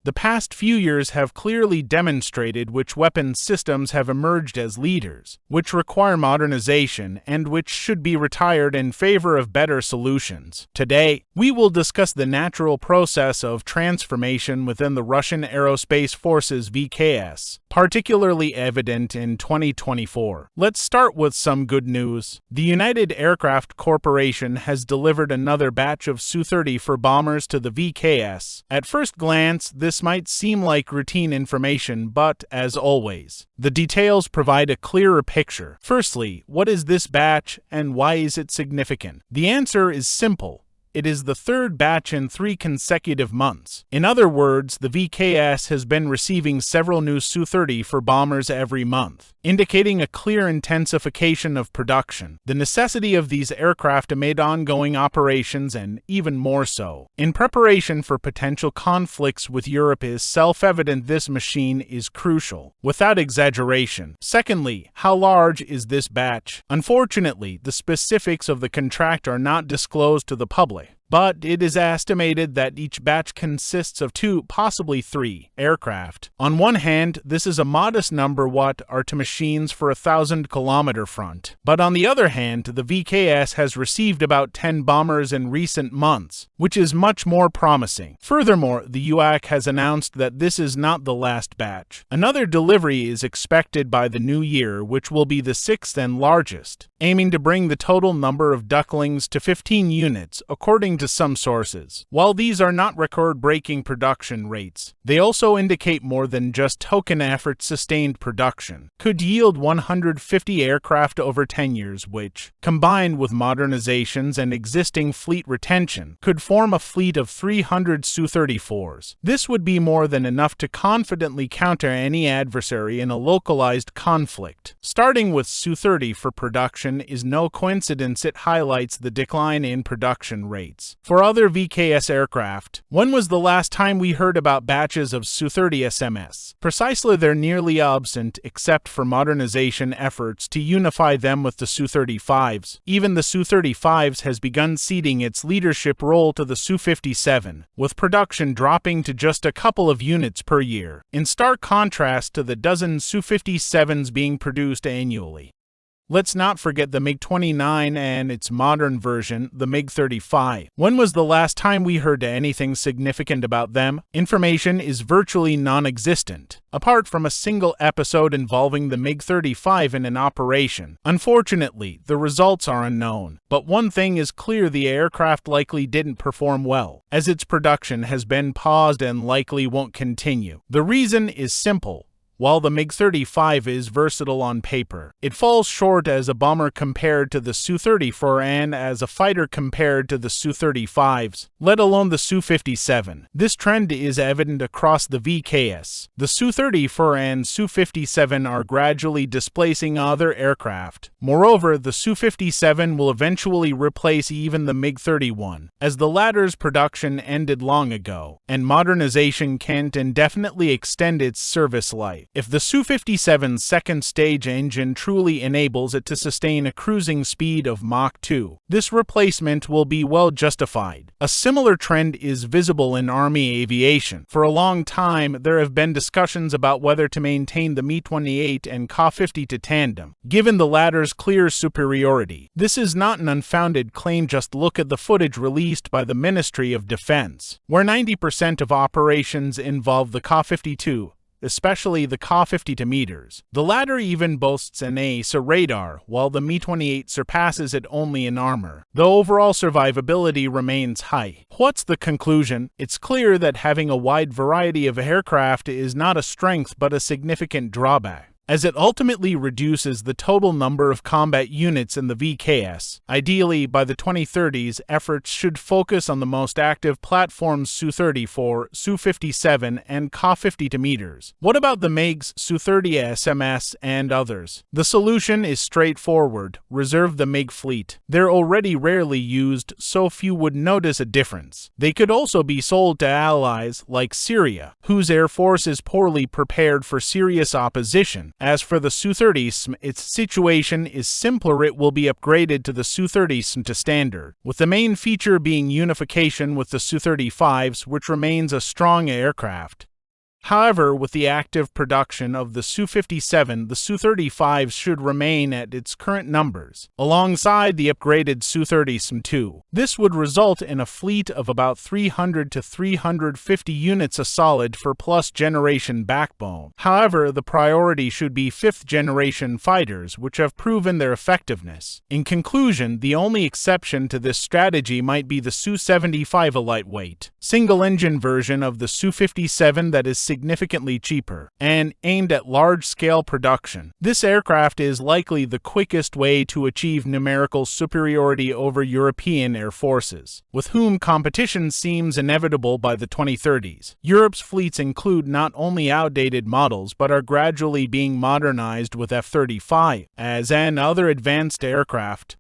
The past few years have clearly demonstrated which weapons systems have emerged as leaders, which require modernization, and which should be retired in favor of better solutions. Today, we will discuss the natural process of transformation within the Russian Aerospace Forces VKS, particularly evident in 2024. Let's start with some good news. The United Aircraft Corporation has delivered another batch of Su-34 bombers to the VKS. At first glance, this might seem like routine information, but as always, the details provide a clearer picture. Firstly, what is this batch and why is it significant? The answer is simple. It is the third batch in 3 consecutive months. In other words, the VKS has been receiving several new Su-34 bombers every month, indicating a clear intensification of production. The necessity of these aircraft amid ongoing operations, and even more so, in preparation for potential conflicts with Europe, is self-evident. This machine is crucial, without exaggeration. Secondly, how large is this batch? Unfortunately, the specifics of the contract are not disclosed to the public, but it is estimated that each batch consists of 2, possibly 3, aircraft. On one hand, this is a modest number what are to machines for a 1,000-kilometer front. But on the other hand, the VKS has received about 10 bombers in recent months, which is much more promising. Furthermore, the UAC has announced that this is not the last batch. Another delivery is expected by the new year, which will be the 6th and largest, aiming to bring the total number of ducklings to 15 units, according to some sources. While these are not record-breaking production rates, they also indicate more than just token effort. Sustained production could yield 150 aircraft over 10 years, which, combined with modernizations and existing fleet retention, could form a fleet of 300 Su-34s. This would be more than enough to confidently counter any adversary in a localized conflict. Starting with Su-34 production is no coincidence. It highlights the decline in production rates for other VKS aircraft. When was the last time we heard about batches of Su-30SMS? Precisely, they're nearly absent except for modernization efforts to unify them with the Su-35s. Even the Su-35s has begun ceding its leadership role to the Su-57, with production dropping to just a couple of units per year, in stark contrast to the dozen Su-57s being produced annually. Let's not forget the MiG-29 and its modern version, the MiG-35. When was the last time we heard anything significant about them? Information is virtually non-existent, apart from a single episode involving the MiG-35 in an operation. Unfortunately, the results are unknown. But one thing is clear: the aircraft likely didn't perform well, as its production has been paused and likely won't continue. The reason is simple. While the MiG-35 is versatile on paper, it falls short as a bomber compared to the Su-34 and as a fighter compared to the Su-35s, let alone the Su-57. This trend is evident across the VKS. The Su-34 and Su-57 are gradually displacing other aircraft. Moreover, the Su-57 will eventually replace even the MiG-31, as the latter's production ended long ago, and modernization can't indefinitely extend its service life. If the Su-57's second stage engine truly enables it to sustain a cruising speed of Mach 2, this replacement will be well justified. A similar trend is visible in Army aviation. For a long time, there have been discussions about whether to maintain the Mi-28 and Ka-50 to tandem, given the latter's clear superiority. This is not an unfounded claim. Just look at the footage released by the Ministry of Defense, where 90% of operations involve the Ka-52, especially the Ka-50 meters. The latter even boasts an AESA radar, while the Mi-28 surpasses it only in armor. The overall survivability remains high. What's the conclusion? It's clear that having a wide variety of aircraft is not a strength but a significant drawback, as it ultimately reduces the total number of combat units in the VKS. Ideally, by the 2030s, efforts should focus on the most active platforms: Su-34, Su-57, and Ka-50 meters. What about the MiGs, Su-30SMS, and others? The solution is straightforward: reserve the MiG fleet. They're already rarely used, so few would notice a difference. They could also be sold to allies like Syria, whose air force is poorly prepared for serious opposition. As for the Su-30, its situation is simpler. It will be upgraded to the Su-30 to standard, with the main feature being unification with the Su-35s, which remains a strong aircraft. However, with the active production of the Su-57, the Su-35 should remain at its current numbers, alongside the upgraded Su-32. This would result in a fleet of about 300 to 350 units a solid for plus-generation backbone. However, the priority should be fifth-generation fighters, which have proven their effectiveness. In conclusion, the only exception to this strategy might be the Su-75, a lightweight, single-engine version of the Su-57 that is significantly cheaper and aimed at large-scale production. This aircraft is likely the quickest way to achieve numerical superiority over European air forces, with whom competition seems inevitable by the 2030s. Europe's fleets include not only outdated models but are gradually being modernized with F-35 as and other advanced aircraft.